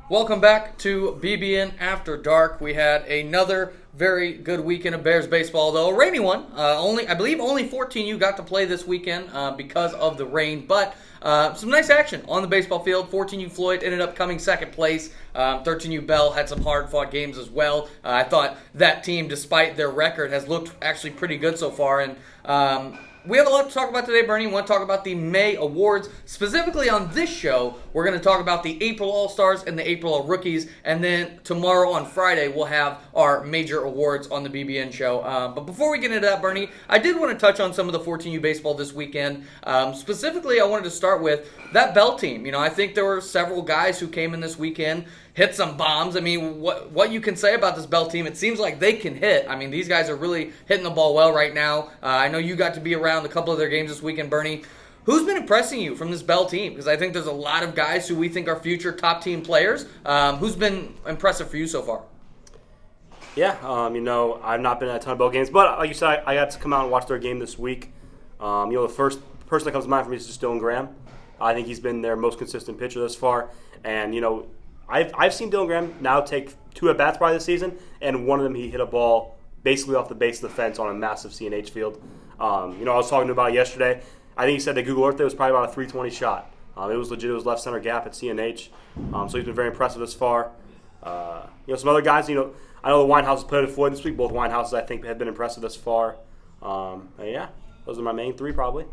Welcome back to BBN After Dark. We had another very good weekend of Bears baseball, though a rainy one. I believe only 14U got to play this weekend because of the rain, but some nice action on the baseball field. 14U Floyd ended up coming second place. 13U Bell had some hard-fought games as well. I thought that team, despite their record, has looked actually pretty good so far, and we have a lot to talk about today, Bernie. We want to talk about the May awards. Specifically on this show, we're going to talk about the April All-Stars and the April All-Rookies. And then tomorrow on Friday, we'll have our major awards on the BBN show. But before we get into that, Bernie, I did want to touch on some of the 14U baseball this weekend. Specifically, I wanted to start with that Bell team. I think there were several guys who came in this weekend, hit some bombs. I mean, what you can say about this Bell team, it seems like they can hit. I mean, these guys are really hitting the ball well right now. I know you got to be around a couple of their games this weekend, Bernie. Who's been impressing you from this Bell team? Because I think there's a lot of guys who we think are future top team players. Who's been impressive for you so far? Yeah, I've not been at a ton of Bell games, but like you said, I got to come out and watch their game this week. The first person that comes to mind for me is just Dylan Graham. I think he's been their most consistent pitcher thus far, and I've seen Dylan Graham now take 2 at-bats probably this season, and one of them he hit a ball basically off the base of the fence on a massive CNH field. I was talking about it yesterday. I think he said that Google Earth it was probably about a 320 shot. It was legit. It was left center gap at CNH. So he's been very impressive thus far. Some other guys, I know the Winehouses played at Floyd this week. Both Winehouses, I think, have been impressive thus far. Those are my main 3 probably.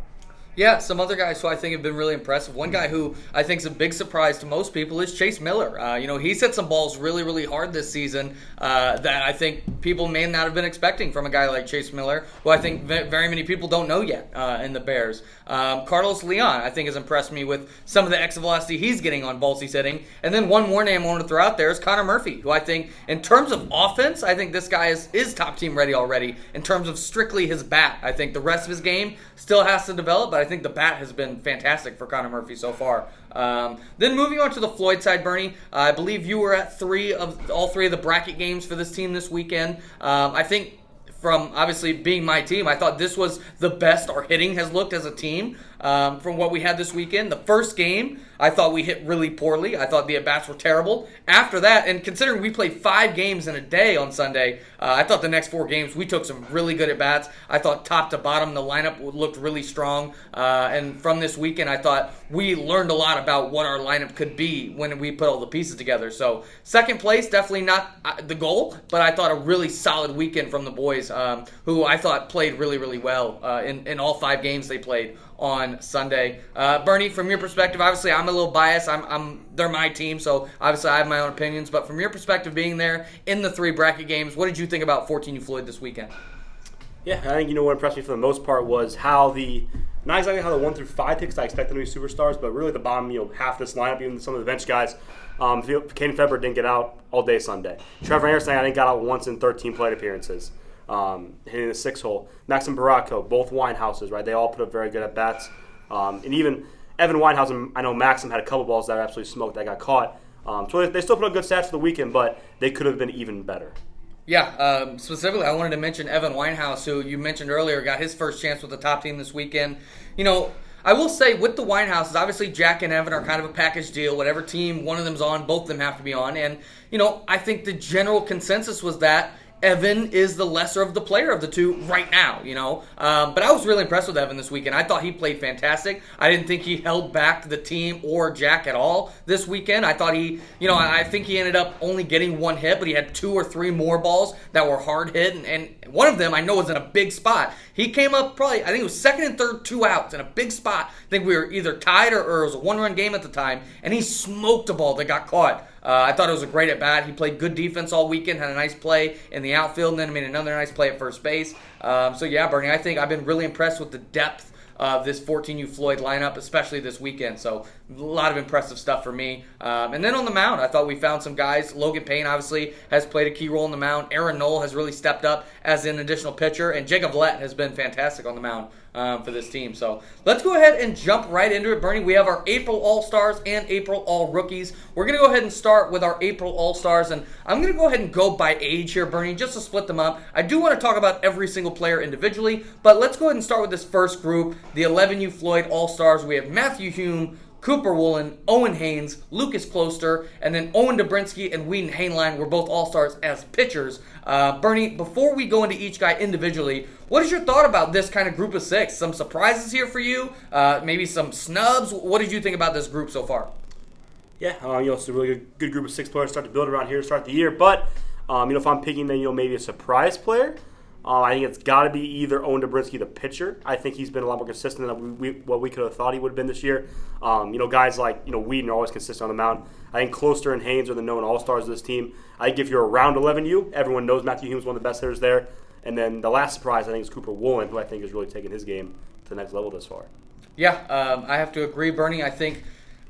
Yeah, some other guys who I think have been really impressive. One guy who I think is a big surprise to most people is Chase Miller. He's hit some balls really, really hard this season that I think people may not have been expecting from a guy like Chase Miller, who I think very many people don't know yet in the Bears. Carlos Leon, I think, has impressed me with some of the exit velocity he's getting on balls he's hitting. And then one more name I want to throw out there is Connor Murphy, who I think, in terms of offense, I think this guy is top team ready already. In terms of strictly his bat, I think the rest of his game still has to develop, but I think the bat has been fantastic for Connor Murphy so far. Then moving on to the Floyd side, Bernie, I believe you were at all three of the bracket games for this team this weekend. I think from obviously being my team, I thought this was the best our hitting has looked as a team from what we had this weekend. The first game, I thought we hit really poorly. I thought the at-bats were terrible. After that, and considering we played 5 games in a day on Sunday, I thought the next 4 games we took some really good at-bats. I thought top to bottom the lineup looked really strong. And from this weekend, I thought we learned a lot about what our lineup could be when we put all the pieces together. So second place, definitely not the goal, but I thought a really solid weekend from the boys who I thought played really, really well in all 5 games they played on Sunday. Bernie, from your perspective, obviously I'm a little biased. They're my team, so obviously I have my own opinions. But from your perspective, being there in the 3 bracket games, what did you think about 14U Floyd this weekend? Yeah, I think what impressed me for the most part was not exactly how the 1 through 5 picks I expected them to be superstars, but really the bottom half this lineup, even some of the bench guys. Caden Febber didn't get out all day Sunday. Trevor Anderson, I think, got out once in 13 plate appearances. Hitting the 6 hole. Maxim Baracco, both Winehouses, right? They all put up very good at bats. And even Evan Winehouse, I know Maxim had a couple balls that were absolutely smoked that got caught. So they still put up good stats for the weekend, but they could have been even better. Yeah, specifically, I wanted to mention Evan Winehouse, who you mentioned earlier, got his first chance with the top team this weekend. I will say with the Winehouses, obviously Jack and Evan are kind of a package deal. Whatever team one of them's on, both of them have to be on. And, I think the general consensus was that Evan is the lesser of the player of the 2 right now, But I was really impressed with Evan this weekend. I thought he played fantastic. I didn't think he held back the team or Jack at all this weekend. I thought I think he ended up only getting 1 hit, but he had 2 or 3 more balls that were hard hit, and one of them I know was in a big spot. He came up probably, I think it was second and third, 2 outs in a big spot. I think we were either tied or it was a 1-run game at the time, and he smoked a ball that got caught. I thought it was a great at-bat. He played good defense all weekend, had a nice play in the outfield, and then made another nice play at first base. Bernie, I think I've been really impressed with the depth of this 14U Floyd lineup, especially this weekend. So a lot of impressive stuff for me. And then on the mound, I thought we found some guys. Logan Payne obviously has played a key role in the mound. Aaron Knoll has really stepped up as an additional pitcher. And Jacob Lett has been fantastic on the mound for this team. So let's go ahead and jump right into it, Bernie. We have our April All-Stars and April All-Rookies. We're going to go ahead and start with our April All-Stars. And I'm going to go ahead and go by age here, Bernie, just to split them up. I do want to talk about every single player individually, but let's go ahead and start with this first group, the 11U Floyd All-Stars. We have Matthew Hume, Cooper Woolen, Owen Haynes, Lucas Kloster, and then Owen Dobrinsky and Whedon Hainline were both all-stars as pitchers. Bernie, before we go into each guy individually, what is your thought about this kind of group of 6? Some surprises here for you? Maybe some snubs? What did you think about this group so far? Yeah, it's a really good group of 6 players to start to build around here to start the year. But, if I'm picking then, maybe a surprise player, I think it's got to be either Owen Dobrinsky, the pitcher. I think he's been a lot more consistent than what we could have thought he would have been this year. Guys like Whedon are always consistent on the mound. I think Kloster and Haynes are the known all-stars of this team. I think if you're around 11U, everyone knows Matthew Hume's one of the best hitters there. And then the last surprise, I think, is Cooper Woolen, who I think has really taken his game to the next level this far. Yeah, I have to agree, Bernie. I think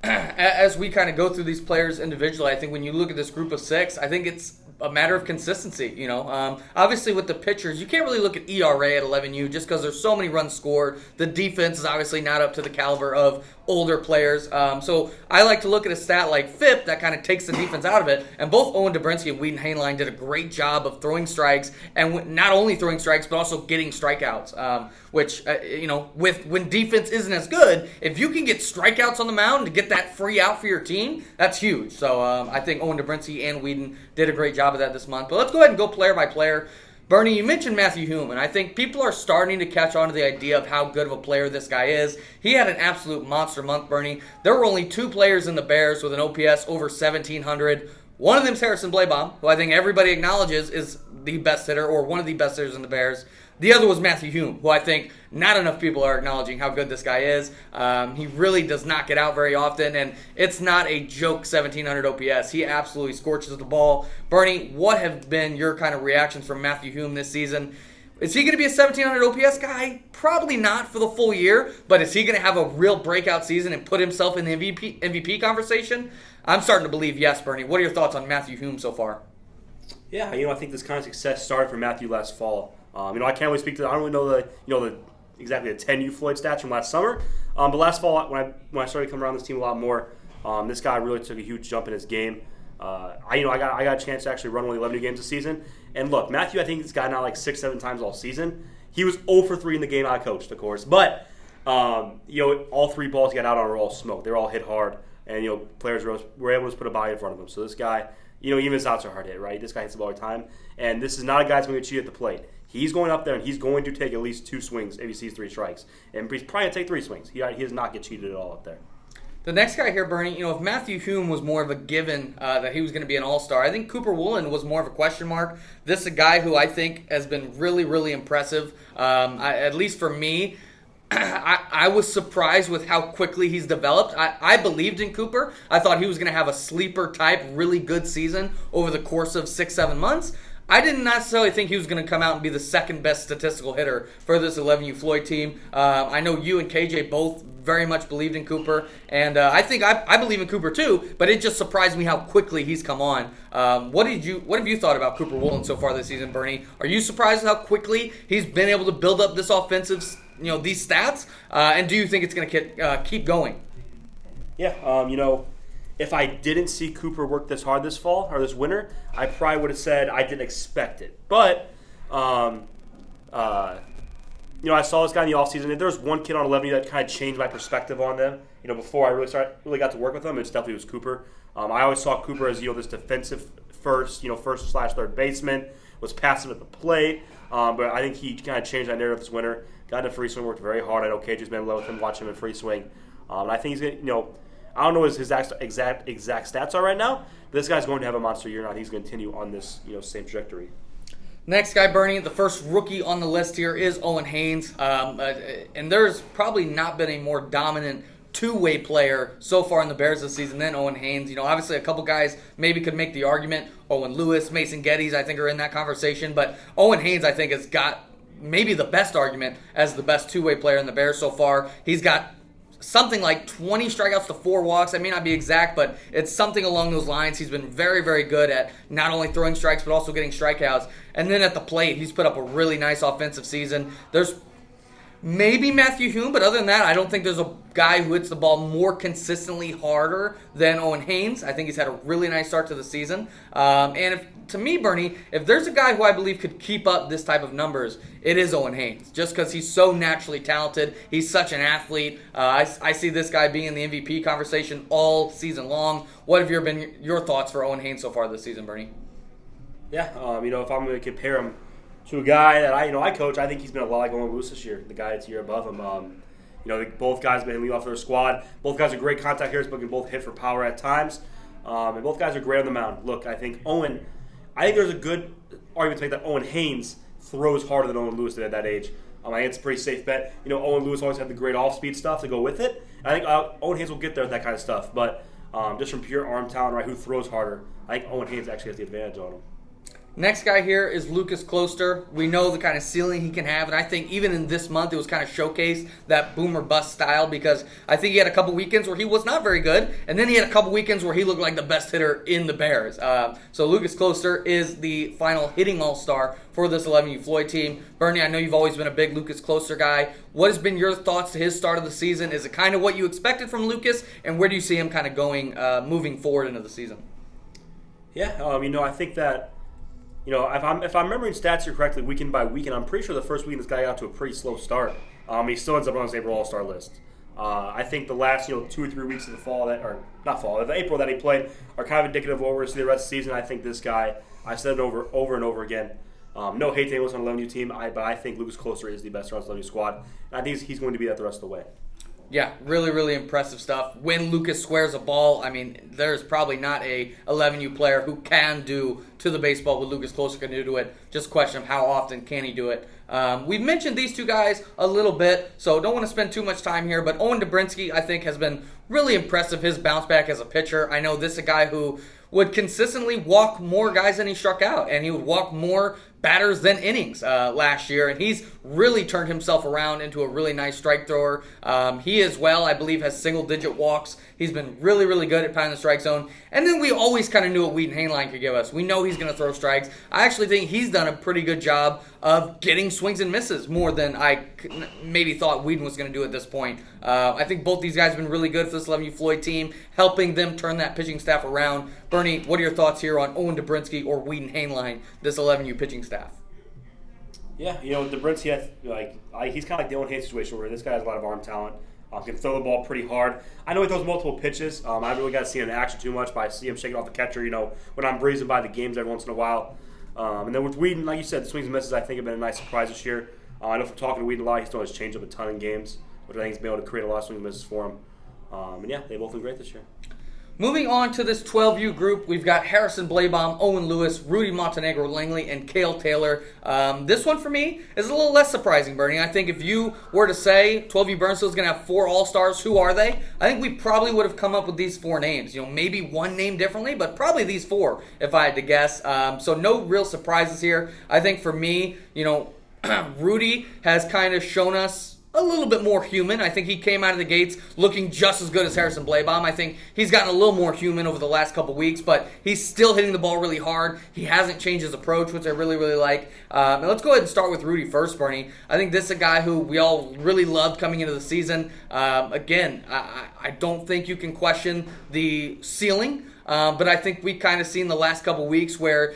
as we kind of go through these players individually, I think when you look at this group of 6, I think it's a matter of consistency. Obviously with the pitchers, you can't really look at ERA at 11U just because there's so many runs scored. The defense is obviously not up to the caliber of older players. So I like to look at a stat like FIP that kind of takes the defense out of it. And both Owen Dobrinsky and Whedon Hainline did a great job of throwing strikes, and not only throwing strikes but also getting strikeouts. Which when defense isn't as good, if you can get strikeouts on the mound to get that free out for your team, that's huge. So I think Owen Dobrinsky and Whedon did a great job of that this month. But let's go ahead and go player by player. Bernie, you mentioned Matthew Hume, and I think people are starting to catch on to the idea of how good of a player this guy is. He had an absolute monster month, Bernie. There were only 2 players in the Bears with an OPS over 1,700. One of them is Harrison Blabaum, who I think everybody acknowledges is the best hitter or one of the best hitters in the Bears. The other was Matthew Hume, who I think not enough people are acknowledging how good this guy is. He really does not get out very often, and it's not a joke 1,700 OPS. He absolutely scorches the ball. Bernie, what have been your kind of reactions from Matthew Hume this season? Is he going to be a 1,700 OPS guy? Probably not for the full year, but is he going to have a real breakout season and put himself in the MVP conversation? I'm starting to believe yes, Bernie. What are your thoughts on Matthew Hume so far? Yeah, I think this kind of success started for Matthew last fall. I can't really speak to. I don't really know the exactly the 10U Floyd stats from last summer. But last fall, when I started coming around this team a lot more, this guy really took a huge jump in his game. I got a chance to actually run only 11 games this season. And look, Matthew, I think he's gotten out like 6-7 times all season. He was 0 for 3 in the game I coached, of course. But all 3 balls he got out on were all smoked. They were all hit hard, and players were able to put a body in front of him. So this guy, even his outs are hard hit, right? This guy hits the ball all the time, and this is not a guy that's going to cheat at the plate. He's going up there, and he's going to take at least 2 swings if he sees 3 strikes. And he's probably going to take 3 swings. He does not get cheated at all up there. The next guy here, Bernie, if Matthew Hume was more of a given that he was going to be an all-star, I think Cooper Woolen was more of a question mark. This is a guy who I think has been really, really impressive, at least for me. I was surprised with how quickly he's developed. I believed in Cooper. I thought he was going to have a sleeper-type, really good season over the course of 6-7 months. I didn't necessarily think he was going to come out and be the second best statistical hitter for this 11U Floyd team. I know you and KJ both very much believed in Cooper, and I think I believe in Cooper too, but it just surprised me how quickly he's come on. What have you thought about Cooper Woolen so far this season, Bernie? Are you surprised how quickly he's been able to build up this offensive, these stats, and do you think it's going to keep going? Yeah, if I didn't see Cooper work this hard this fall or this winter, I probably would have said I didn't expect it. But, I saw this guy in the offseason. If there was one kid on 11 that kind of changed my perspective on them, before I really got to work with them, it definitely was Cooper. I always saw Cooper as, this defensive first/third baseman, was passive at the plate. But I think he kind of changed that narrative this winter. Got into free swing, worked very hard. I know KJ's been in love with him, watching him in free swing. And I think he's going to, I don't know what his exact stats are right now. But this guy's going to have a monster year, and I think he's going to continue on this same trajectory. Next guy, Bernie, the first rookie on the list here is Owen Haynes. And there's probably not been a more dominant two-way player so far in the Bears this season than Owen Haynes. Obviously a couple guys maybe could make the argument. Owen Lewis, Mason Geddes, I think are in that conversation. But Owen Haynes, I think, has got maybe the best argument as the best two-way player in the Bears so far. He's got something like 20 strikeouts to 4 walks. I may not be exact, but it's something along those lines. He's been very, very good at not only throwing strikes, but also getting strikeouts. And then at the plate, he's put up a really nice offensive season. maybe Matthew Hume, but other than that, I don't think there's a guy who hits the ball more consistently harder than Owen Haynes. I think he's had a really nice start to the season. To me, Bernie, if there's a guy who I believe could keep up this type of numbers, it is Owen Haynes, just because he's so naturally talented. He's such an athlete. I see this guy being in the MVP conversation all season long. What have been your thoughts for Owen Haynes so far this season, Bernie? Yeah, if I'm going to compare him to a guy that I coach, I think he's been a lot like Owen Lewis this year, the guy that's a year above him. Both guys have been lead off their squad. Both guys are great contact hitters, but can both hit for power at times. And both guys are great on the mound. Look, I think there's a good argument to make that Owen Haynes throws harder than Owen Lewis did at that age. I think it's a pretty safe bet. Owen Lewis always had the great off-speed stuff to go with it. And I think Owen Haynes will get there with that kind of stuff. But just from pure arm talent, right, who throws harder, I think Owen Haynes actually has the advantage on him. Next guy here is Lucas Kloster. We know the kind of ceiling he can have, and I think even in this month it was kind of showcased that boom or bust style, because I think he had a couple weekends where he was not very good, and then he had a couple weekends where he looked like the best hitter in the Bears. So Lucas Kloster is the final hitting all-star for this 11U Floyd team. Bernie, I know you've always been a big Lucas Kloster guy. What has been your thoughts to his start of the season? Is it kind of what you expected from Lucas, and where do you see him kind of going moving forward into the season? Yeah, I think that if I'm remembering stats here correctly, weekend by weekend, I'm pretty sure the first weekend this guy got to a pretty slow start. He still ends up on his April All-Star list. I think the last 2 or 3 weeks of the April that he played are kind of indicative of what we're going to see the rest of the season. I think this guy, I said it over and over again. No hate to anyone on the 11U team, but I think Lucas Kloster is the best on the 11U squad, and I think he's going to be that the rest of the way. Yeah, really, really impressive stuff. When Lucas squares a ball, there's probably not a 11U player who can do to the baseball what Lucas Kloster can do to it. Just a question of how often can he do it. We've mentioned these two guys a little bit, so don't want to spend too much time here, but Owen Dobrinsky, I think, has been really impressive, his bounce back as a pitcher. I know this is a guy who would consistently walk more guys than he struck out, and he would walk more batters than innings last year, and he's really turned himself around into a really nice strike thrower. He as well, I believe, has single-digit walks. He's been really, really good at pounding the strike zone. And then we always kind of knew what Wheaton Hainline could give us. We know he's going to throw strikes. I actually think he's done a pretty good job of getting swings and misses more than I maybe thought Wheaton was going to do at this point. I think both these guys have been really good for this 11U Floyd team, helping them turn that pitching staff around. Bernie, what are your thoughts here on Owen Dobrinsky or Wheaton Hainline, this 11U pitching staff? Yeah, Dobrinsky, he's kind of like the Owen Haynes situation where this guy has a lot of arm talent. Can throw the ball pretty hard. I know he throws multiple pitches. I haven't really got to see him in action too much, but I see him shaking off the catcher, when I'm breezing by the games every once in a while. And then with Wheaton, like you said, the swings and misses I think have been a nice surprise this year. I know from talking to Wheaton a lot, he's thrown his changeup a ton in games, which I think he's been able to create a lot of swings and misses for him. And yeah, they've both been great this year. Moving on to this 12U group, we've got Harrison Blabaum, Owen Lewis, Rudy Montenegro Langley, and Cale Taylor. This one for me is a little less surprising, Bernie. I think if you were to say 12U Burnsville is going to have 4 All-Stars, who are they? I think we probably would have come up with these 4 names. Maybe one name differently, but probably these 4 if I had to guess. So no real surprises here. I think for me, Rudy has kind of shown us a little bit more human. I think he came out of the gates looking just as good as Harrison Blabaum. I think he's gotten a little more human over the last couple weeks, but he's still hitting the ball really hard. He hasn't changed his approach, which I really, really like. And let's go ahead and start with Rudy first, Bernie. I think this is a guy who we all really loved coming into the season. Again, I don't think you can question the ceiling, but I think we kind of seen the last couple weeks where,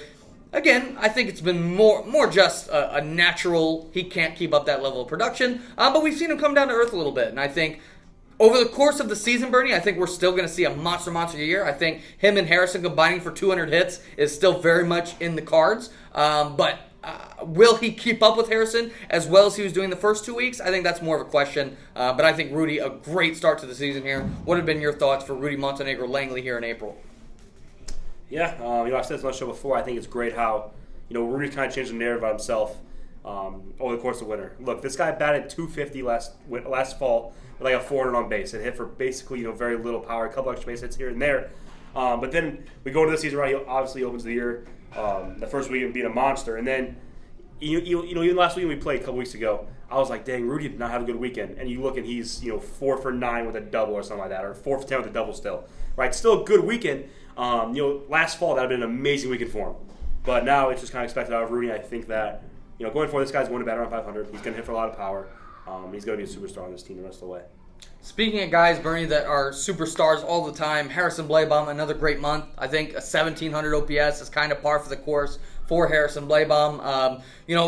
again, I think it's been more just a natural, he can't keep up that level of production, but we've seen him come down to earth a little bit, and I think over the course of the season, Bernie, I think we're still going to see a monster year. I think him and Harrison combining for 200 hits is still very much in the cards, but will he keep up with Harrison as well as he was doing the first 2 weeks? I think that's more of a question, but I think Rudy, a great start to the season here. What have been your thoughts for Rudy Montenegro Langley here in April? Yeah, I've said this on the show before. I think it's great how, Rudy kind of changed the narrative about himself over the course of the winter. Look, this guy batted .250 last fall with like a 400 on base and hit for basically, very little power, a couple extra base hits here and there. But then we go into the season, right? He obviously opens the year the first week being a monster, and then even last week we played a couple weeks ago, I was like, dang, Rudy did not have a good weekend. And you look and he's 4 for 9 with a double or something like that, or 4 for 10 with a double still, right? Still a good weekend. Last fall that would have been an amazing weekend for him, but now it's just kind of expected out of Rudy. I think that going forward, this guy's going to bat around 500. He's going to hit for a lot of power. He's going to be a superstar on this team the rest of the way. Speaking of guys, Bernie, that are superstars all the time, Harrison Blaybaum, another great month. I think a 1,700 OPS is kind of par for the course for Harrison Blaybaum.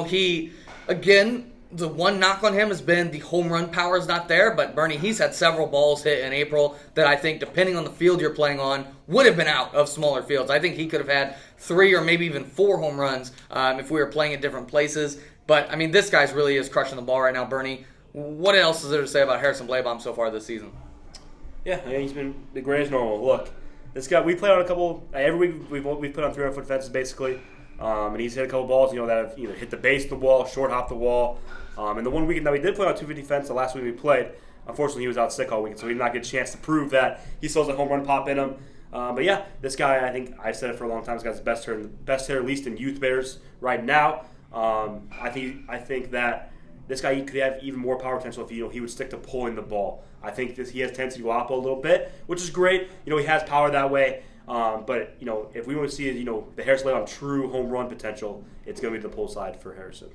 He, again, the one knock on him has been the home run power is not there, but Bernie, he's had several balls hit in April that I think, depending on the field you're playing on, would have been out of smaller fields. I think he could have had 3 or maybe even 4 home runs if we were playing in different places. But, this guy's really is crushing the ball right now, Bernie. What else is there to say about Harrison Blaybaum so far this season? Yeah, he's been great as normal. Look, this guy, we play on a couple, every week we've put on 300-foot fences basically, and he's hit a couple balls, that have either hit the base of the wall, short hop the wall. And the one weekend that we did play on 250 fence, the last week we played, unfortunately he was out sick all weekend, so he did not get a chance to prove that he still has a home run pop in him. But yeah, this guy, I think I've said it for a long time, this guy's the best hitter at least in youth Bears right now. I think that this guy could have even more power potential if he would stick to pulling the ball. I think he has tendency to go up a little bit, which is great. He has power that way. But if we want to see the Harrison Blaybaum true home run potential, it's going to be the pull side for Harrison.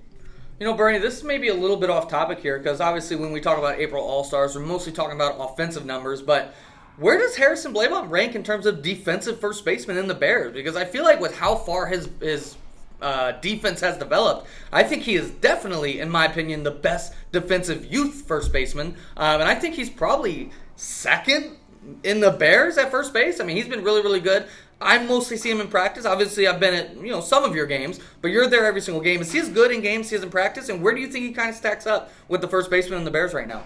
Bernie, this may be a little bit off topic here because obviously when we talk about April All-Stars, we're mostly talking about offensive numbers. But where does Harrison Blaybaum rank in terms of defensive first baseman in the Bears? Because I feel like with how far his defense has developed, I think he is definitely, in my opinion, the best defensive youth first baseman. And I think he's probably second in the Bears at first base. He's been really, really good. I mostly see him in practice. Obviously, I've been at some of your games, but you're there every single game. Is he as good in games as he is in practice? And where do you think he kind of stacks up with the first baseman in the Bears right now?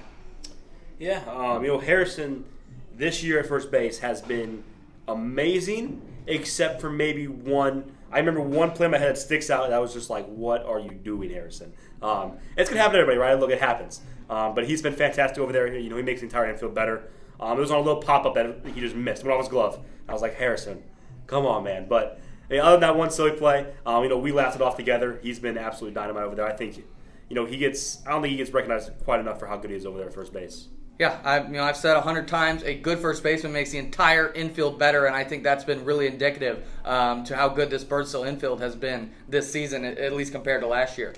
Yeah, Harrison this year at first base has been amazing, except for maybe one. I remember one play in my head that sticks out that was just like, what are you doing, Harrison? It's going to happen to everybody, right? Look, it happens. But he's been fantastic over there. He makes the entire infield better. It was on a little pop-up that he just missed. Went off his glove. I was like, Harrison, come on, man. But other than that one silly play, we laughed it off together. He's been absolutely dynamite over there. I think, I don't think he gets recognized quite enough for how good he is over there at first base. Yeah, I've said 100 times, a good first baseman makes the entire infield better, and I think that's been really indicative to how good this Birdsville infield has been this season, at least compared to last year.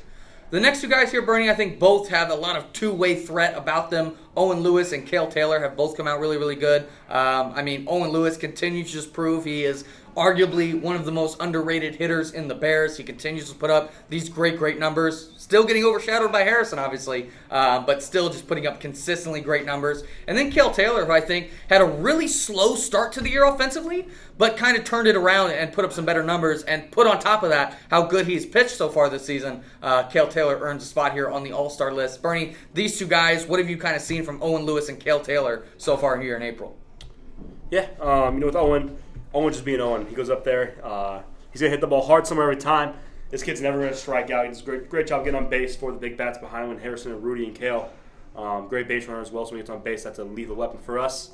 The next 2 guys here, Bernie, I think both have a lot of two-way threat about them. Owen Lewis and Cale Taylor have both come out really, really good. Owen Lewis continues to just prove he is arguably one of the most underrated hitters in the Bears. He continues to put up these great, great numbers. Still getting overshadowed by Harrison, obviously, but still just putting up consistently great numbers. And then Cale Taylor, who I think had a really slow start to the year offensively, but kind of turned it around and put up some better numbers. And put on top of that how good he's pitched so far this season. Cale Taylor earns a spot here on the All-Star list. Bernie, these 2 guys, what have you kind of seen from Owen Lewis and Cale Taylor so far here in April? Yeah, with Owen just being Owen, he goes up there. He's going to hit the ball hard somewhere every time. This kid's never going to strike out. He does a great job getting on base for the big bats behind him, and Harrison and Rudy and Cale. Great base runner as well, so when he gets on base, that's a lethal weapon for us.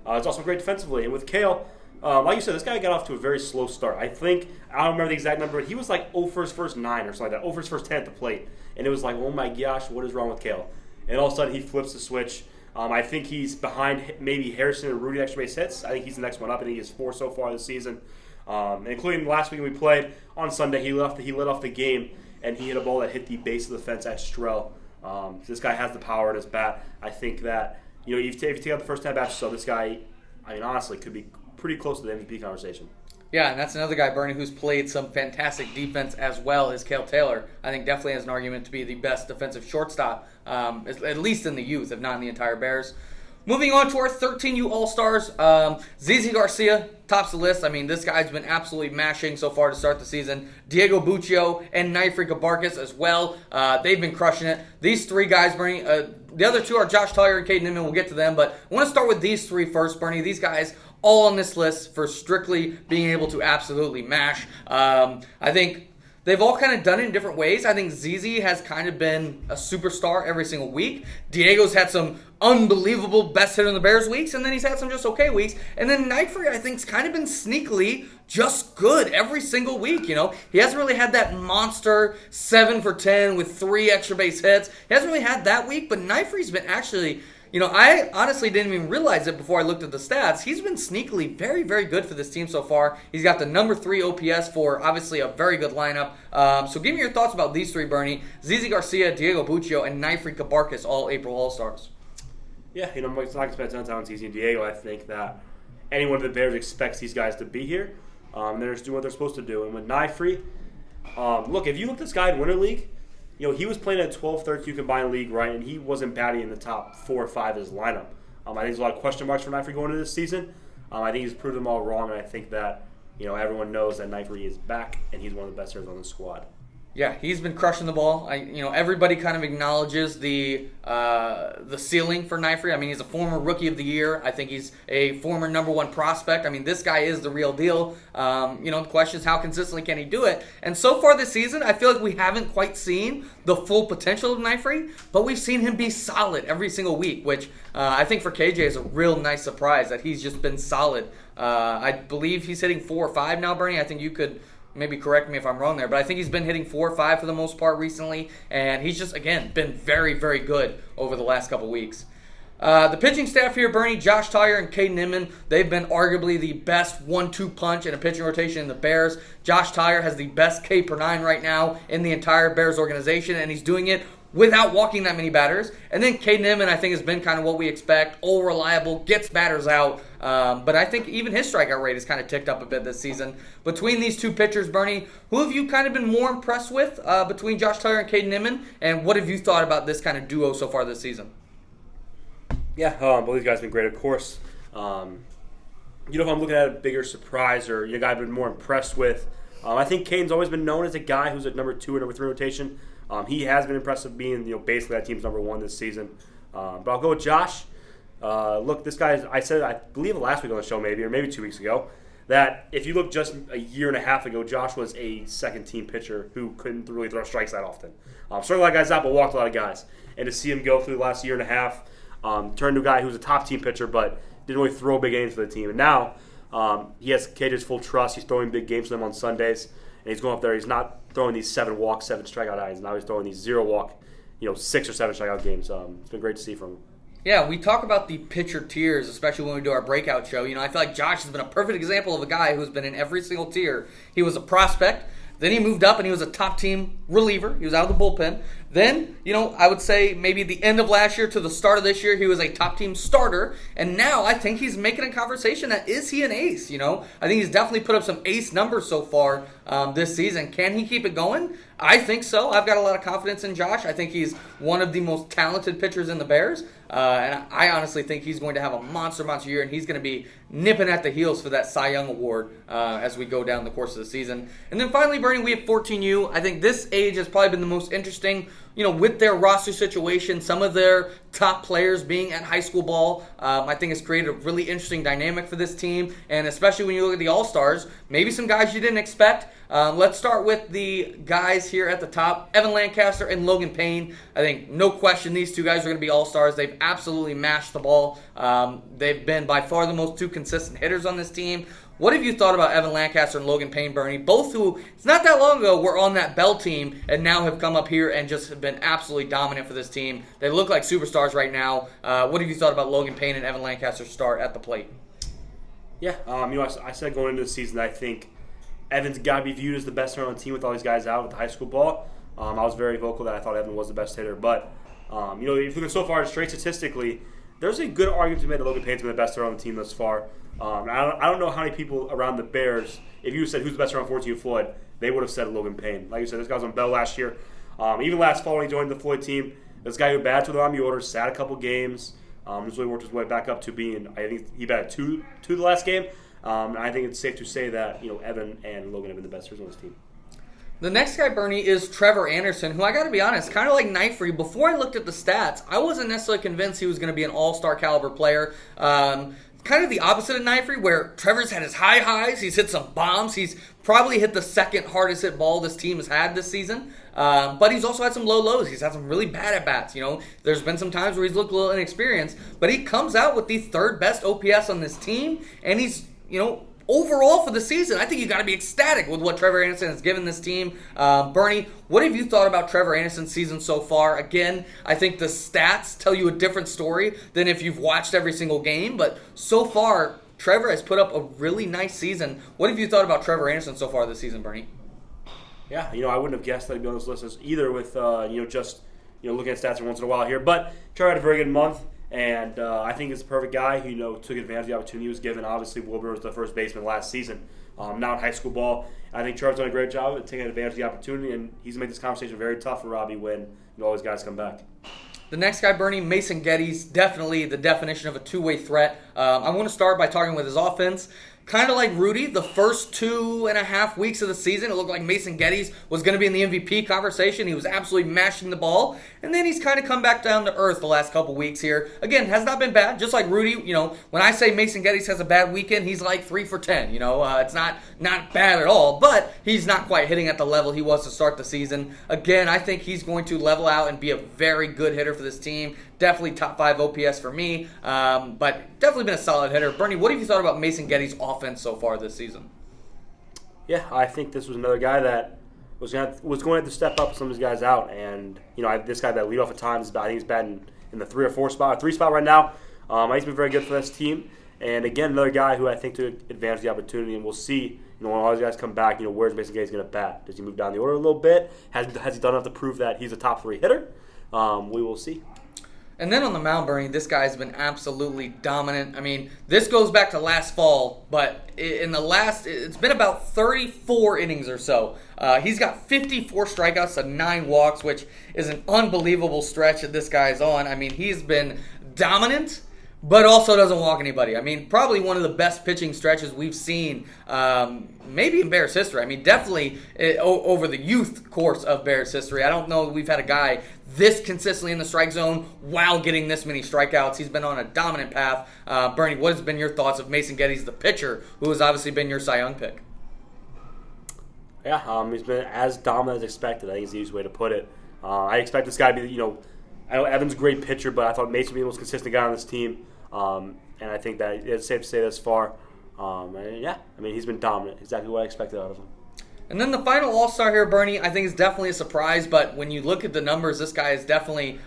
It's also great defensively. And with Cale, like you said, this guy got off to a very slow start. I don't remember the exact number, but he was like 0 for his first 9 or something like that, 0 for his first 10 at the plate. And it was like, oh my gosh, what is wrong with Cale? And all of a sudden, he flips the switch. I think he's behind maybe Harrison and Rudy extra base hits. I think he's the next one up. I think he has 4 so far this season. Including last week we played on Sunday, he led off the game, and he hit a ball that hit the base of the fence at Strel. This guy has the power in his bat. I think that if you take out the first 10 bats, so this guy, honestly, could be pretty close to the MVP conversation. Yeah, and that's another guy, Bernie, who's played some fantastic defense as well as Cale Taylor. I think definitely has an argument to be the best defensive shortstop, at least in the youth, if not in the entire Bears. Moving on to our 13U All-Stars, ZZ Garcia tops the list. This guy's been absolutely mashing so far to start the season. Diego Buccio and Naifri Kabarkis as well. They've been crushing it. These 3 guys, Bernie, the other 2 are Josh Collier and Caden Inman. We'll get to them, but I want to start with these 3 first, Bernie. These guys all on this list for strictly being able to absolutely mash. I think they've all kind of done it in different ways. I think ZZ has kind of been a superstar every single week. Diego's had some unbelievable best hitter in the Bears weeks, and then he's had some just okay weeks. And then Naifri, I think, has kind of been sneakily just good every single week. He hasn't really had that monster 7 for 10 with 3 extra base hits. He hasn't really had that week, but Naifri's been actually I honestly didn't even realize it before I looked at the stats. He's been sneakily very, very good for this team so far. He's got the number 3 OPS for obviously a very good lineup. So give me your thoughts about these three, Bernie. ZZ Garcia, Diego Buccio, and Neifri Kabarkis, all April All-Stars. Yeah, I'm not going to spend a ton of time on ZZ and Diego. I think that anyone of the Bears expects these guys to be here. They're just doing what they're supposed to do. And with Neifri, look, if you look at this guy in Winter League, he was playing at 12-32 combined league, right, and he wasn't batting in the top 4 or 5 of his lineup. I think there's a lot of question marks for Neifri going into this season. I think he's proved them all wrong, and I think that everyone knows that Neifri is back, and he's one of the best hitters on the squad. Yeah, he's been crushing the ball. Everybody kind of acknowledges the ceiling for Neifri. I mean, he's a former Rookie of the Year. I think he's a former number 1 prospect. I mean, this guy is the real deal. The question is how consistently can he do it? And so far this season, I feel like we haven't quite seen the full potential of Neifri, but we've seen him be solid every single week, which I think for KJ is a real nice surprise that he's just been solid. I believe he's hitting 4 or 5 now, Bernie. I think you could maybe correct me if I'm wrong there, but I think he's been hitting 4 or 5 for the most part recently, and he's just, again, been very, very good over the last couple weeks. The pitching staff here, Bernie, Josh Tyre and Caden Inman, they've been arguably the best 1-2 punch in a pitching rotation in the Bears. Josh Tyre has the best K per 9 right now in the entire Bears organization, and he's doing it without walking that many batters. And then Caden Inman, I think, has been kind of what we expect. All reliable, gets batters out. But I think even his strikeout rate has kind of ticked up a bit this season. Between these two pitchers, Bernie, who have you kind of been more impressed with between Josh Tyre and Caden Inman? And what have you thought about this kind of duo so far this season? Yeah, both these guys have been great, of course. If I'm looking at a bigger surprise or a guy I've been more impressed with, I think Caden's always been known as a guy who's at number 2 or number 3 rotation. He has been impressive being, basically that team's number 1 this season. But I'll go with Josh. Look, this guy, I believe last week on the show maybe, or maybe 2 weeks ago, that if you look just a year and a half ago, Josh was a second-team pitcher who couldn't really throw strikes that often. Struck a lot of guys out, but walked a lot of guys. And to see him go through the last year and a half, turned to a guy who was a top-team pitcher, but didn't really throw big games for the team. And now he has KJ's full trust. He's throwing big games for them on Sundays. And he's going up there. He's not throwing these 7 walks, 7 strikeout innings. Now he's throwing these 0 walk, 6 or 7 strikeout games. It's been great to see from him. Yeah, we talk about the pitcher tiers, especially when we do our breakout show. I feel like Josh has been a perfect example of a guy who's been in every single tier. He was a prospect. Then he moved up and he was a top team reliever. He was out of the bullpen. Then, I would say maybe the end of last year to the start of this year, he was a top team starter. And now I think he's making a conversation that is he an ace? I think he's definitely put up some ace numbers so far this season. Can he keep it going? I think so. I've got a lot of confidence in Josh. I think he's one of the most talented pitchers in the Bears. And I honestly think he's going to have a monster year, and he's going to be nipping at the heels for that Cy Young Award as we go down the course of the season. And then finally, Bernie, we have 14U. I think this age has probably been the most interesting, with their roster situation, some of their top players being at high school ball. I think it's created a really interesting dynamic for this team, and especially when you look at the All-Stars, maybe some guys you didn't expect. Let's start with the guys here at the top, Evan Lancaster and Logan Payne. I think no question these two guys are going to be All-Stars. They've absolutely mashed the ball. They've been by far the most 2 consistent hitters on this team. What have you thought about Evan Lancaster and Logan Payne, Bernie? Both who, it's not that long ago, were on that Bell team and now have come up here and just have been absolutely dominant for this team. They look like superstars right now. What have you thought about Logan Payne and Evan Lancaster's start at the plate? Yeah, I said going into the season, I think Evan's got to be viewed as the best hitter on the team with all these guys out with the high school ball. I was very vocal that I thought Evan was the best hitter. But, if you look so far straight statistically, there's a good argument to be made that Logan Payne's been the best hitter on the team thus far. I don't know how many people around the Bears, if you said who's the best hitter on 14U Floyd, they would have said Logan Payne. Like you said, this guy was on Bell last year. Even last fall when he joined the Floyd team, this guy who batted with the Army orders, sat a couple games, just really worked his way back up to being, I think he batted two the last game. And I think it's safe to say that Evan and Logan have been the best hitters on this team. The next guy, Bernie, is Trevor Anderson, who I got to be honest, kind of like Neifri, before I looked at the stats, I wasn't necessarily convinced he was going to be an all-star caliber player. Kind of the opposite of Neifri, where Trevor's had his high highs, he's hit some bombs, he's probably hit the second hardest hit ball this team has had this season. But he's also had some low lows. He's had some really bad at-bats. There's been some times where he's looked a little inexperienced, but he comes out with the 3rd best OPS on this team, and he's, overall for the season, I think you got to be ecstatic with what Trevor Anderson has given this team. Bernie, what have you thought about Trevor Anderson's season so far? Again, I think the stats tell you a different story than if you've watched every single game, but so far, Trevor has put up a really nice season. What have you thought about Trevor Anderson so far this season, Bernie? Yeah, I wouldn't have guessed that he'd be on this list either with, just looking at stats every once in a while here. But Trevor had a very good month. And I think he's the perfect guy who took advantage of the opportunity he was given. Obviously, Wilbur was the first baseman last season, now in high school ball. I think Trevor's done a great job of taking advantage of the opportunity, and he's made this conversation very tough for Robbie when all these guys come back. The next guy, Bernie, Mason Geddes, definitely the definition of a two-way threat. I want to start by talking with his offense. Kind of like Rudy, the first 2.5 weeks of the season, it looked like Mason Geddes was going to be in the MVP conversation. He was absolutely mashing the ball. And then he's kind of come back down to earth the last couple weeks here. Again, has not been bad. Just like Rudy, when I say Mason Geddes has a bad weekend, he's like 3 for 10. It's not bad at all. But he's not quite hitting at the level he was to start the season. Again, I think he's going to level out and be a very good hitter for this team. Definitely top 5 OPS for me, but definitely been a solid hitter. Bernie, what have you thought about Mason Geddes' offense so far this season? Yeah, I think this was another guy that was going to have to step up some of these guys out. And, this guy that lead off at times, I think he's batting in the 3 or 4 spot, 3 spot right now. I think he's been very good for this team. And, again, another guy who I think took advantage of the opportunity. And we'll see, when all these guys come back, where's Mason Geddes going to bat? Does he move down the order a little bit? Has he done enough to prove that he's a top 3 hitter? We will see. And then on the mound, Bernie, this guy's been absolutely dominant. I mean, this goes back to last fall, but it's been about 34 innings or so. He's got 54 strikeouts and 9 walks, which is an unbelievable stretch that this guy's on. I mean, he's been dominant, but also doesn't walk anybody. I mean, probably one of the best pitching stretches we've seen, maybe in Bears history. I mean, definitely over the youth course of Bears history. I don't know that we've had a guy this consistently in the strike zone while getting this many strikeouts. He's been on a dominant path. Bernie, what has been your thoughts of Mason Geddes, the pitcher, who has obviously been your Cy Young pick? Yeah, he's been as dominant as expected. I think is the easiest way to put it. I expect this guy to be, I know Evan's a great pitcher, but I thought Mason would be the most consistent guy on this team. And I think that it's safe to say this far. He's been dominant. Exactly what I expected out of him. And then the final All-Star here, Bernie, I think is definitely a surprise, but when you look at the numbers, this guy has definitely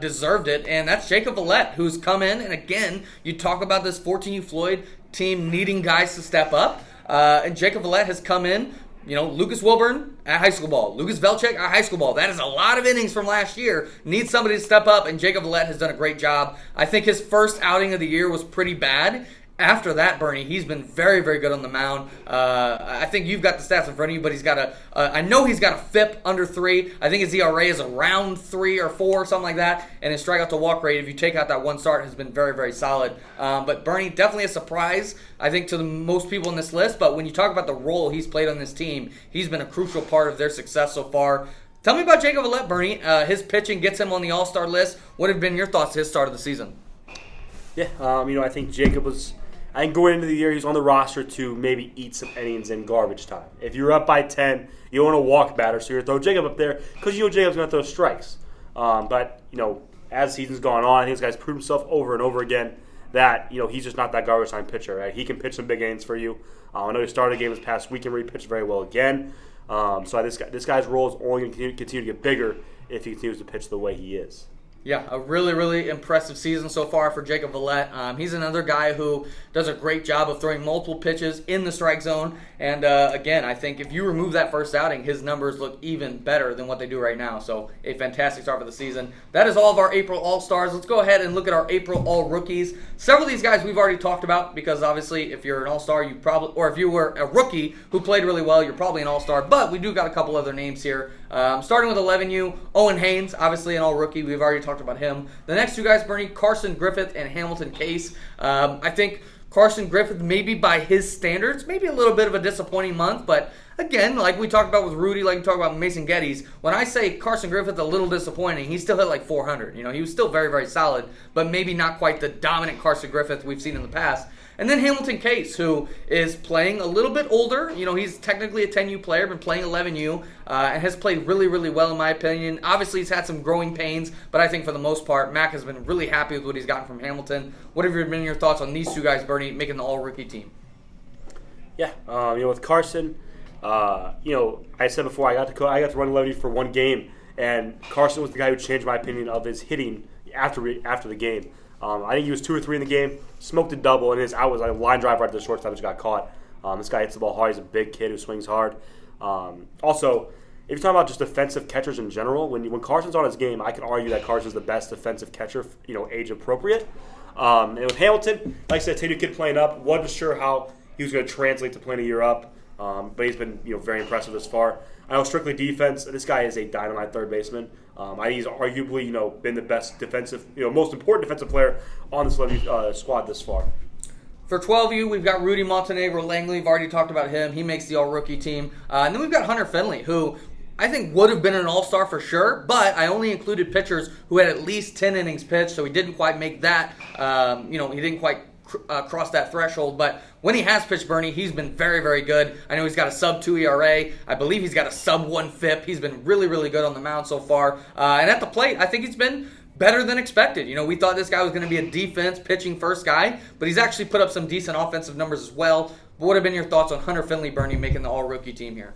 deserved it, and that's Jacob Villette, who's come in, and again, you talk about this 14U Floyd team needing guys to step up, and Jacob Villette has come in. Lucas Wilburn at high school ball. Lucas Velchek at high school ball. That is a lot of innings from last year. Needs somebody to step up, and Jacob Villette has done a great job. I think his first outing of the year was pretty bad. After that, Bernie, he's been very, very good on the mound. I think you've got the stats in front of you, but he's got I know he's got a FIP under 3. I think his ERA is around 3 or 4, something like that. And his strikeout to walk rate, if you take out that one start, has been very, very solid. But Bernie, definitely a surprise, I think, to most people on this list. But when you talk about the role he's played on this team, he's been a crucial part of their success so far. Tell me about Jacob Villette, Bernie. His pitching gets him on the All-Star list. What have been your thoughts to his start of the season? Yeah, I think Jacob was... I think going into the year, he's on the roster to maybe eat some innings in garbage time. If you're up by 10, you don't want to walk batter, so you're going to throw Jacob up there because Jacob's going to throw strikes. But as the season's gone on, I think this guy's proved himself over and over again that, he's just not that garbage time pitcher. Right? He can pitch some big innings for you. I know he started a game this past weekend where he pitched very well again. So this guy's role is only going to continue to get bigger if he continues to pitch the way he is. Yeah, a really, really impressive season so far for Jacob Villette. He's another guy who does a great job of throwing multiple pitches in the strike zone. And again, I think if you remove that first outing, his numbers look even better than what they do right now. So a fantastic start for the season. That is all of our April All-Stars. Let's go ahead and look at our April All-Rookies. Several of these guys we've already talked about because obviously if you're an All-Star, or if you were a rookie who played really well, you're probably an All-Star. But we do got a couple other names here. Starting with 11U, Owen Haynes, obviously an All-Rookie. We've already talked about him. The next two guys, Bernie, Carson Griffith and Hamilton Case. I think Carson Griffith, maybe by his standards, maybe a little bit of a disappointing month, but again, like we talked about with Rudy, like we talked about Mason Geddes, when I say Carson Griffith a little disappointing, he still hit like 400. He was still very, very solid, but maybe not quite the dominant Carson Griffith we've seen in the past. And then Hamilton Case, who is playing a little bit older. He's technically a 10U player, been playing 11U, and has played really, really well in my opinion. Obviously, he's had some growing pains, but I think for the most part, Mac has been really happy with what he's gotten from Hamilton. What have been your thoughts on these two guys, Bernie, making the all-rookie team? Yeah, with Carson, I said before I got to run levity for one game, and Carson was the guy who changed my opinion of his hitting after the game. I think he was 2 or 3 in the game, smoked a double, and his out was like a line drive right to the shortstop, which got caught. This guy hits the ball hard. He's a big kid who swings hard. Also, if you're talking about just defensive catchers in general, when Carson's on his game, I can argue that Carson's the best defensive catcher, age appropriate. And with Hamilton, like I said, Tatum kid playing up, wasn't sure how he was going to translate to playing a year up, but he's been very impressive this far. I know strictly defense, this guy is a dynamite third baseman. I think he's arguably been the best defensive, most important defensive player on this squad this far. For 12U, we've got Rudy Montenegro Langley. We've already talked about him. He makes the all-rookie team. And then we've got Hunter Finley, who I think would have been an all-star for sure, but I only included pitchers who had at least 10 innings pitched, so he didn't quite make that, he didn't quite cross that threshold. But when he has pitched, Bernie, he's been very, very good. I know he's got a sub-2 ERA. I believe he's got a sub-1 FIP. He's been really, really good on the mound so far. And at the plate, I think he's been better than expected. We thought this guy was going to be a defense pitching first guy, but he's actually put up some decent offensive numbers as well. But what have been your thoughts on Hunter Finley, Bernie, making the all-rookie team here?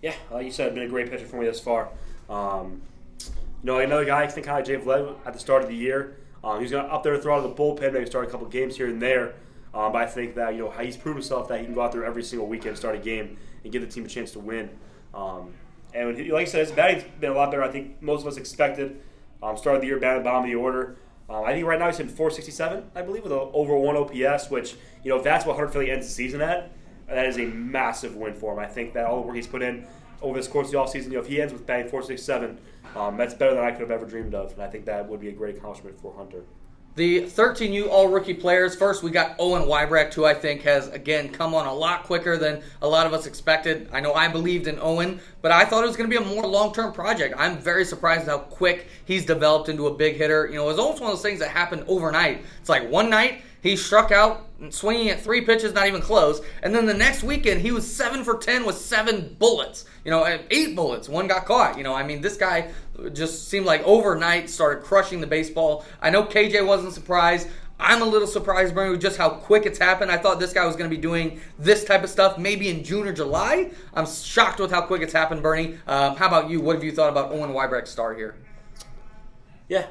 Yeah, like you said, been a great pitcher for me thus far. Another guy, I think kind of Jay Vlad at the start of the year. He's going up there to throw out of the bullpen, maybe start a couple games here and there. But I think that he's proved himself that he can go out there every single weekend, start a game, and give the team a chance to win. And like you said, his batting's been a lot better. I think most of us expected. Started the year batting bottom of the order. I think right now he's hitting 467, I believe, with over 1 OPS, which if that's what Hunter Finley ends the season at, that is a massive win for him. I think that all the work he's put in over this course of the offseason, if he ends with batting 467, that's better than I could have ever dreamed of. And I think that would be a great accomplishment for Hunter. The 13U all-rookie players. First, we got Owen Weibrecht, who I think has, again, come on a lot quicker than a lot of us expected. I know I believed in Owen, but I thought it was going to be a more long-term project. I'm very surprised how quick he's developed into a big hitter. It was almost one of those things that happened overnight. It's like one night, he struck out swinging at 3 pitches, not even close. And then the next weekend, he was 7 for 10 with 7 bullets. 8 bullets. 1 got caught. This guy just seemed like overnight started crushing the baseball. I know KJ wasn't surprised. I'm a little surprised, Bernie, with just how quick it's happened. I thought this guy was going to be doing this type of stuff maybe in June or July. I'm shocked with how quick it's happened, Bernie. How about you? What have you thought about Owen Weibrecht's start here? Yeah,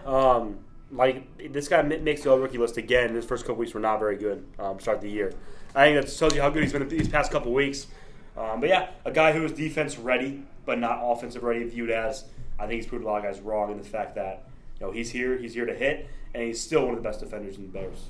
this guy makes the all-rookie list again. His first couple weeks were not very good start of the year. I think that tells you how good he's been these past couple weeks. But yeah, a guy who is defense ready but not offensive ready, viewed as, I think he's proved a lot of guys wrong in the fact that he's here to hit, and he's still one of the best defenders in the Bears.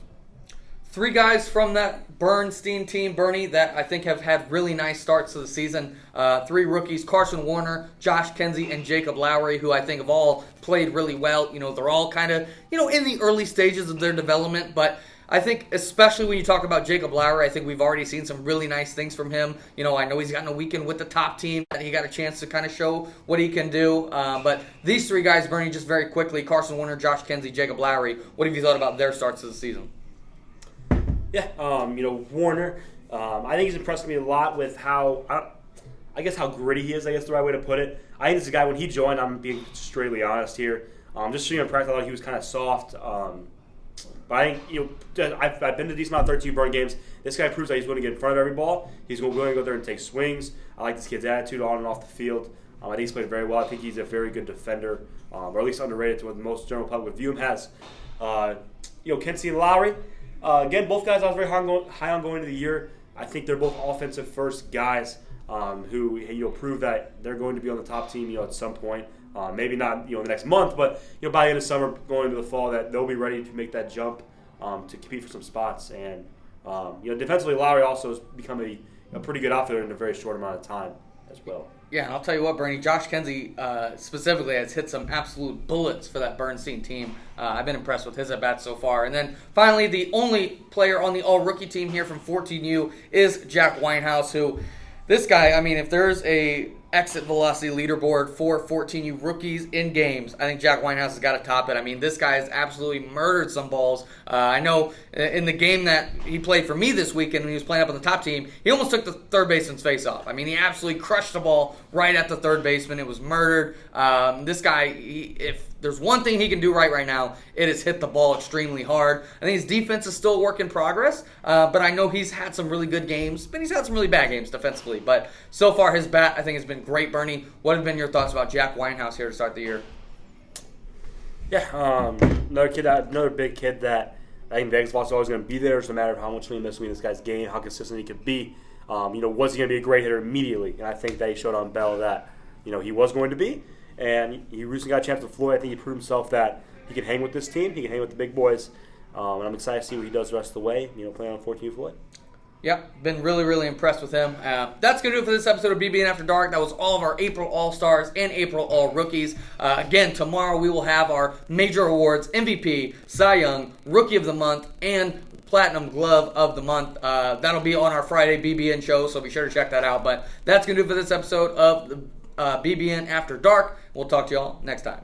3 guys from that Bernstein team, Bernie, that I think have had really nice starts to the season. 3 rookies, Carson Warner, Josh Kenzie, and Jacob Lowry, who I think have all played really well. They're all kind of, in the early stages of their development, but I think especially when you talk about Jacob Lowry, I think we've already seen some really nice things from him. I know he's gotten a weekend with the top team. He got a chance to kind of show what he can do. But these 3 guys, Bernie, just very quickly, Carson Warner, Josh Kenzie, Jacob Lowry, what have you thought about their starts to the season? Yeah, Warner, I think he's impressed me a lot with how gritty he is, I guess the right way to put it. I think this is a guy, when he joined, I'm being straightly honest here, just seeing him in practice, I thought he was kind of soft. But I think, I've been to a decent amount of 13 Burn games. This guy proves that he's willing to get in front of every ball. He's willing to go there and take swings. I like this kid's attitude on and off the field. I think he's played very well. I think he's a very good defender, or at least underrated to what the most general public would view him as. Kenzie and Lowry, again, both guys I was very high on going into the year. I think they're both offensive first guys who prove that they're going to be on the top team at some point. Maybe not in the next month, but by the end of summer, going into the fall, that they'll be ready to make that jump to compete for some spots. And defensively, Lowry also has become a pretty good outfielder in a very short amount of time as well. Yeah, and I'll tell you what, Bernie, Josh Kenzie specifically has hit some absolute bullets for that Bernstein team. I've been impressed with his at-bats so far. And then finally, the only player on the all-rookie team here from 14U is Jack Winehouse, who, this guy, if there's a exit velocity leaderboard for 14U rookies in games. I think Jack Winehouse has got to top it. I mean, this guy has absolutely murdered some balls. I know in the game that he played for me this weekend when he was playing up on the top team, he almost took the third baseman's face off. I mean, he absolutely crushed the ball right at the third baseman. It was murdered. This guy, if there's one thing he can do right now, it is hit the ball extremely hard. I think his defense is still a work in progress, but I know he's had some really good games, but he's had some really bad games defensively. But so far, his bat, I think, has been great. Bernie, what have been your thoughts about Jack Winehouse here to start the year? Yeah, another big kid that I think Vegas Loss is always going to be there. It's no matter how much we miss in this guy's game, how consistent he could be. Was he going to be a great hitter immediately? And I think that he showed on Bell that he was going to be. And he recently got a chance with Floyd. I think he proved himself that he can hang with this team. He can hang with the big boys. And I'm excited to see what he does the rest of the way, playing on 14U Floyd. Yep, been really, really impressed with him. That's going to do it for this episode of BBN After Dark. That was all of our April All-Stars and April All-Rookies. Again, tomorrow we will have our major awards, MVP, Cy Young, Rookie of the Month, and Platinum Glove of the Month. That'll be on our Friday BBN show, so be sure to check that out. But that's going to do it for this episode of BBN After Dark. We'll talk to y'all next time.